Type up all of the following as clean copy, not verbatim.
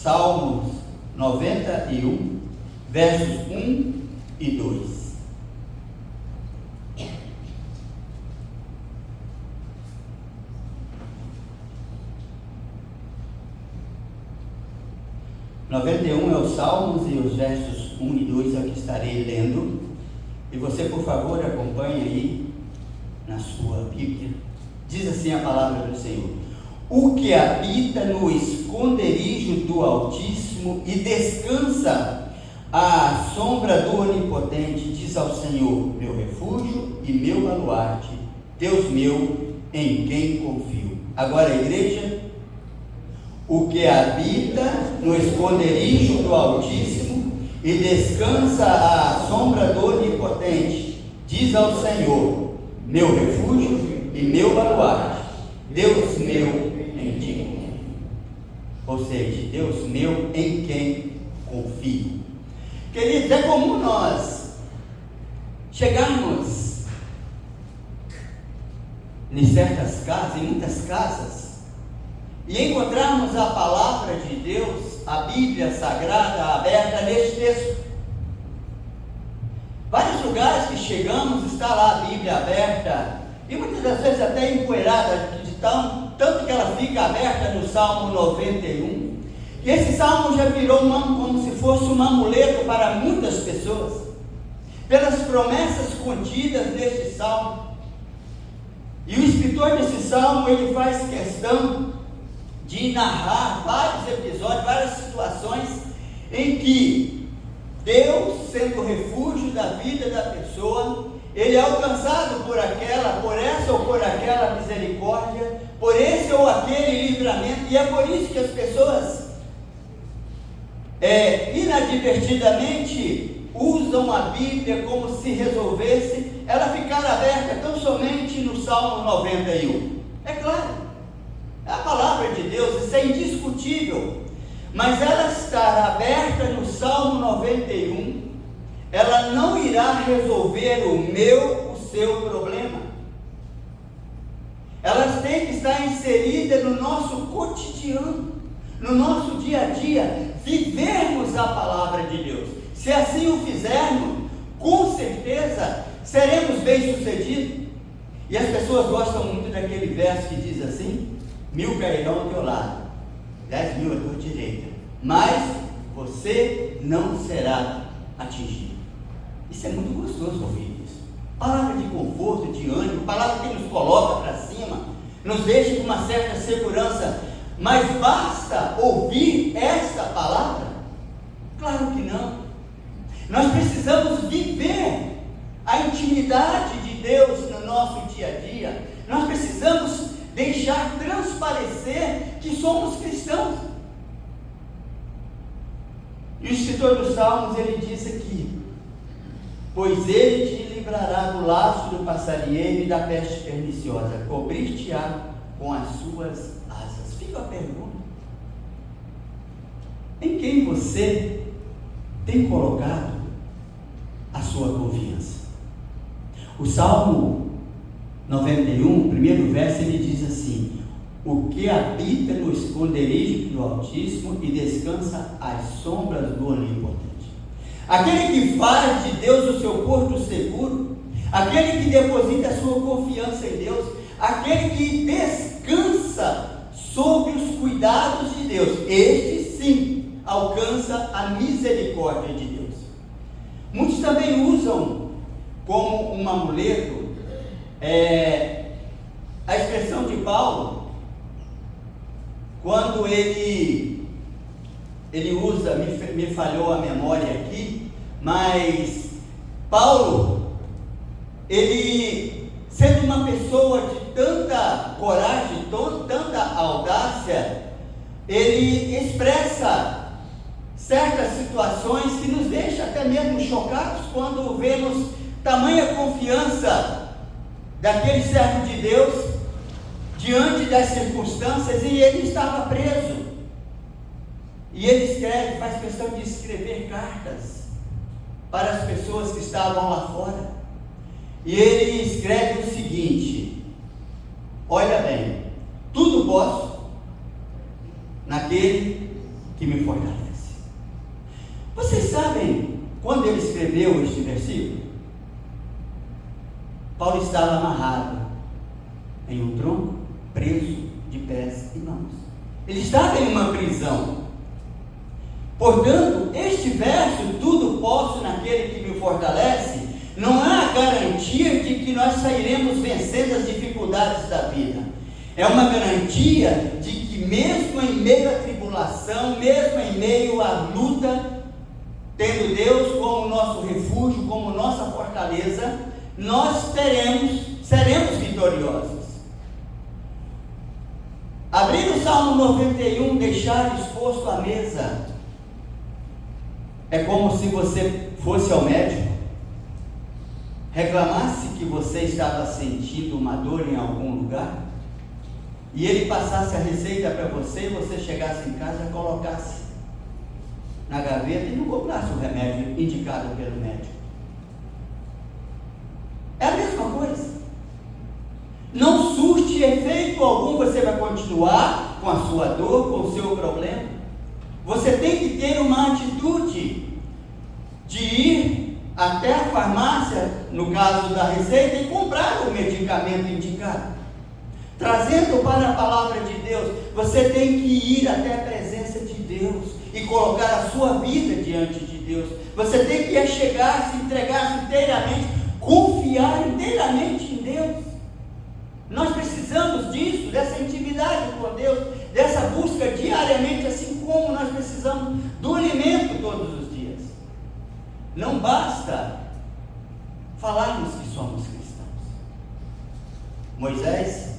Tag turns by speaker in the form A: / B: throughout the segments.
A: Salmos 91, versos 1 e 2. É os Salmos, e os versos 1 e 2 é o que estarei lendo. E você, por favor, acompanhe aí na sua Bíblia. Diz assim a palavra do Senhor: o que habita no esconderijo do Altíssimo e descansa à sombra do Onipotente, diz ao Senhor, meu refúgio e meu baluarte, Deus meu, em quem confio. Agora a igreja: o que habita no esconderijo do Altíssimo e descansa à sombra do Onipotente, diz ao Senhor, meu refúgio e meu baluarte, Deus meu, em ti. Ou seja, Deus meu, em quem confio. Queridos, é comum nós chegarmos em certas casas, em muitas casas, e encontrarmos a palavra de Deus, a Bíblia Sagrada aberta neste texto. Vários lugares que chegamos, está lá a Bíblia aberta, e muitas das vezes até empoeirada, de tanto que ela fica aberta no Salmo 91. E esse salmo já virou como se fosse um amuleto para muitas pessoas, pelas promessas contidas neste salmo. E o escritor desse salmo, ele faz questão de narrar vários episódios, várias situações em que Deus, sendo o refúgio da vida da pessoa, ele é alcançado por essa ou por aquela misericórdia, por esse ou aquele livramento, e é por isso que as pessoas inadvertidamente usam a Bíblia como se resolvesse ela ficar aberta tão somente no Salmo 91. É claro, é a palavra de Deus, isso é indiscutível, mas ela estar aberta no Salmo 91, ela não irá resolver o seu problema. Elas têm que estar inseridas no nosso cotidiano, no nosso dia a dia, vivermos a palavra de Deus. Se assim o fizermos, com certeza seremos bem-sucedidos. E as pessoas gostam muito daquele verso que diz assim: 1000 cairão ao teu lado, 10.000 à tua direita, mas você não será atingido. Isso é muito gostoso ouvir isso. Palavra de conforto, de ânimo, palavra que nos coloca para cima, nos deixa com uma certa segurança. Mas basta ouvir essa palavra? Claro que não. Nós precisamos viver a intimidade de Deus no nosso dia a dia. Nós precisamos deixar transparecer que somos cristãos. E o escritor dos Salmos, ele diz aqui: pois ele te livrará do laço do passarinheiro e da peste perniciosa, cobrir-te-á com as suas asas. Fica a pergunta: em quem você tem colocado a sua confiança? O Salmo 91, primeiro verso, ele diz assim: o que habita no esconderijo do Altíssimo e descansa às sombras do Onipotente. Aquele que faz de Deus o seu porto seguro, aquele que deposita a sua confiança em Deus, aquele que descansa sobre os cuidados de Deus, este sim alcança a misericórdia de Deus. Muitos também usam como um amuleto a expressão de Paulo, quando ele usa, me falhou a memória aqui, mas Paulo, ele sendo uma pessoa de tanta coragem, tanta audácia, ele expressa certas situações que nos deixa até mesmo chocados quando vemos tamanha confiança daquele servo de Deus diante das circunstâncias, e ele estava preso. E ele escreve, faz questão de escrever cartas para as pessoas que estavam lá fora. E ele escreve o seguinte: olha bem, tudo posso naquele que me fortalece. Vocês sabem quando ele escreveu este versículo? Paulo estava amarrado em um tronco, preso de pés e mãos. Ele estava em uma prisão. Portanto, este verso, tudo posso naquele que me fortalece, não há garantia de que nós sairemos vencendo as dificuldades da vida. É uma garantia de que mesmo em meio à tribulação, mesmo em meio à luta, tendo Deus como nosso refúgio, como nossa fortaleza, nós seremos vitoriosos. Abrir o Salmo 91, deixar exposto à mesa, é como se você fosse ao médico, reclamasse que você estava sentindo uma dor em algum lugar, e ele passasse a receita para você, e você chegasse em casa e colocasse na gaveta e não comprasse o remédio indicado pelo médico. É a mesma coisa. Não surte efeito algum, você vai continuar com a sua dor, com o seu problema. Você tem que ter uma atitude de ir até a farmácia, no caso da receita, e comprar o medicamento indicado. Trazendo para a palavra de Deus, você tem que ir até a presença de Deus e colocar a sua vida diante de Deus. Você tem que chegar-se, entregar-se inteiramente, confiar inteiramente em Deus. Nós precisamos disso, dessa intimidade com Deus, dessa busca diariamente, assim como nós precisamos do alimento todos os dias. Não basta falarmos que somos cristãos. Moisés,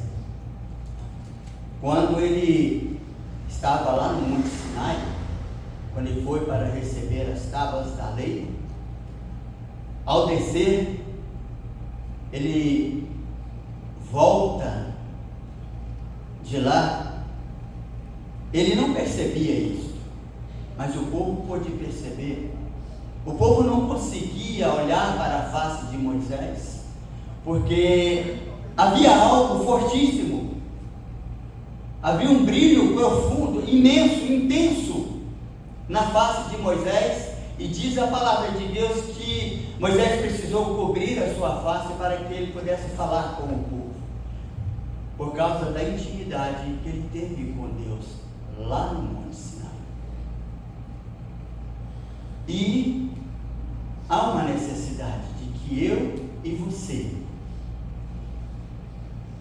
A: quando ele estava lá no Monte Sinai, quando ele foi para receber as tábuas da lei, ao descer, ele volta de lá, ele não percebia isso, mas o povo pôde perceber. O povo não conseguia olhar para a face de Moisés, porque havia algo fortíssimo, havia um brilho profundo, imenso, intenso na face de Moisés, e diz a palavra de Deus que Moisés precisou cobrir a sua face para que ele pudesse falar com o povo, por causa da intimidade que ele teve com Deus lá no Monte Sinai. E há uma necessidade de que eu e você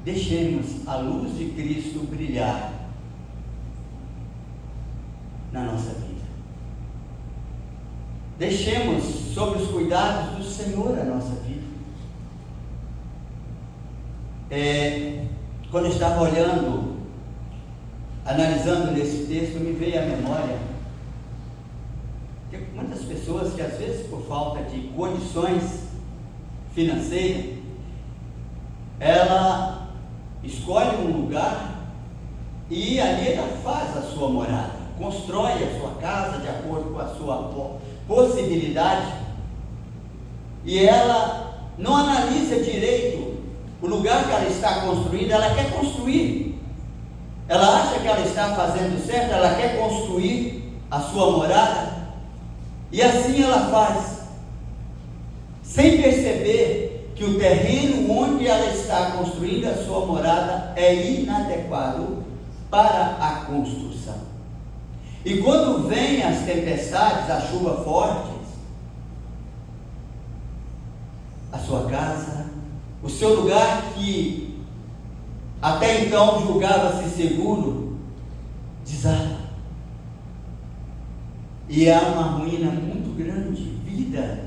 A: deixemos a luz de Cristo brilhar na nossa vida. Deixemos sob os cuidados do Senhor a nossa vida. Quando eu estava olhando, analisando nesse texto, me veio à memória que muitas pessoas que às vezes por falta de condições financeiras, ela escolhe um lugar e ali ela faz a sua morada, constrói a sua casa de acordo com a sua possibilidade, e ela não analisa direito o lugar que ela está construindo. Ela quer construir, ela acha que ela está fazendo certo, ela quer construir a sua morada, e assim ela faz, sem perceber que o terreno onde ela está construindo a sua morada é inadequado para a construção. E quando vêm as tempestades, a chuva forte, a sua casa, o seu lugar que até então julgava-se seguro, desaba. E há uma ruína muito grande, vida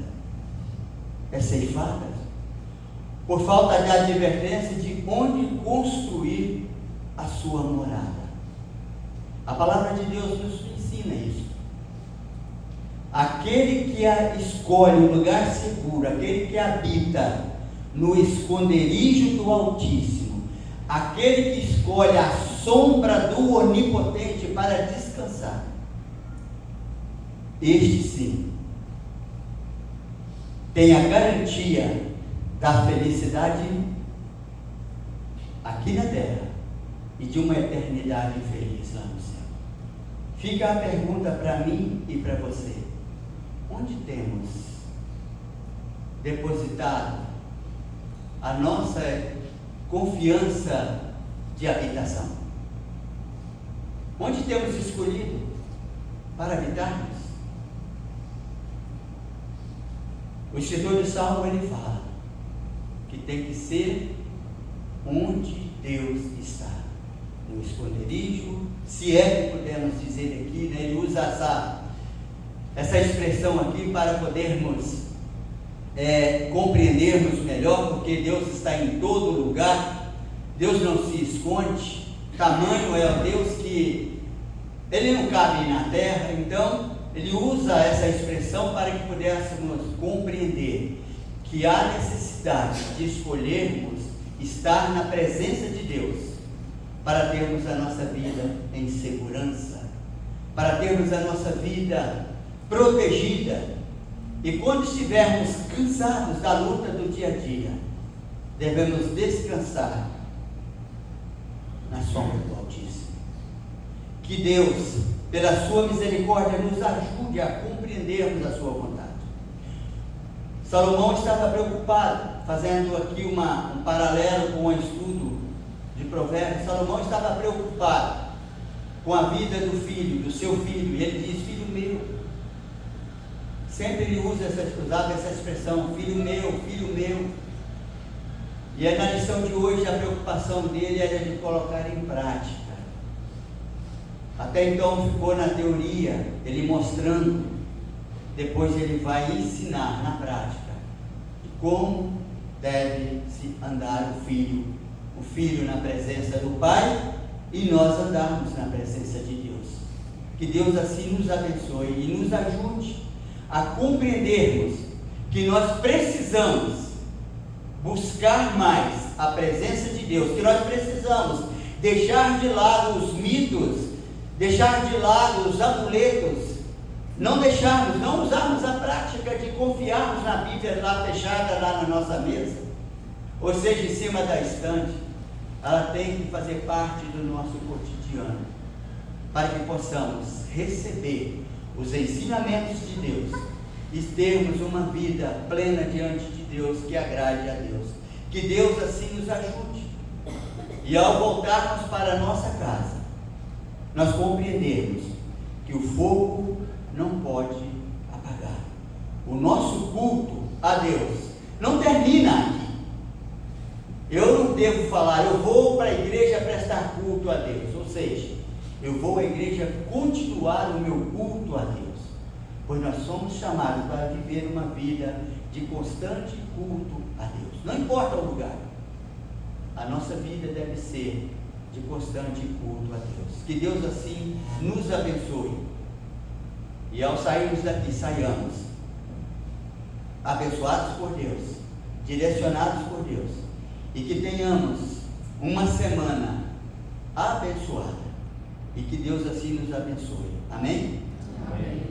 A: é ceifada, por falta de advertência de onde construir a sua morada. A palavra de Deus nos ensina isso. Aquele que escolhe um lugar seguro, aquele que habita no esconderijo do Altíssimo, aquele que escolhe a sombra do Onipotente para descansar, este sim tem a garantia da felicidade aqui na terra e de uma eternidade feliz lá no céu. fica a pergunta para mim e para você: onde temos depositado a nossa confiança de habitação? Onde temos escolhido para habitarmos? O escritor de Salmo, ele fala que tem que ser onde Deus está, no esconderijo, se é que pudermos dizer aqui, né? Ele usa essa expressão aqui para podermos compreendermos melhor, porque Deus está em todo lugar, Deus não se esconde, tamanho é o Deus que Ele não cabe na terra. Então ele usa essa expressão para que pudéssemos compreender que há necessidade de escolhermos estar na presença de Deus, para termos a nossa vida em segurança, para termos a nossa vida protegida, e quando estivermos cansados da luta do dia a dia, devemos descansar na sombra do Altíssimo. Que Deus, pela sua misericórdia, nos ajude a compreendermos a sua vontade. Salomão estava preocupado, fazendo aqui um paralelo com o estudo de Provérbios. Salomão estava preocupado com a vida do filho, do seu filho, e ele diz: filho meu. Sempre ele usava essa expressão, filho meu, filho meu. E aí, na lição de hoje, a preocupação dele era de colocar em prática. Até então ficou na teoria, ele mostrando, depois ele vai ensinar na prática como deve se andar o filho na presença do Pai, e nós andarmos na presença de Deus. Que Deus assim nos abençoe e nos ajude a compreendermos que nós precisamos buscar mais a presença de Deus, que nós precisamos deixar de lado os mitos, deixar de lado os amuletos, não usarmos a prática de confiarmos na Bíblia lá fechada, lá na nossa mesa, ou seja, em cima da estante. Ela tem que fazer parte do nosso cotidiano, para que possamos receber os ensinamentos de Deus e termos uma vida plena diante de Deus, que agrade a Deus. Que Deus assim nos ajude, e ao voltarmos para a nossa casa, nós compreendermos que o fogo não pode apagar. O nosso culto a Deus não termina aqui. Eu não devo falar, eu vou para a igreja prestar culto a Deus, ou seja, eu vou à igreja continuar o meu culto a Deus, pois nós somos chamados para viver uma vida de constante culto a Deus. Não importa o lugar, a nossa vida deve ser de constante culto a Deus. Que Deus assim nos abençoe, e ao sairmos daqui, saiamos abençoados por Deus, direcionados por Deus, e que tenhamos uma semana abençoada, e que Deus assim nos abençoe. Amém?
B: Amém.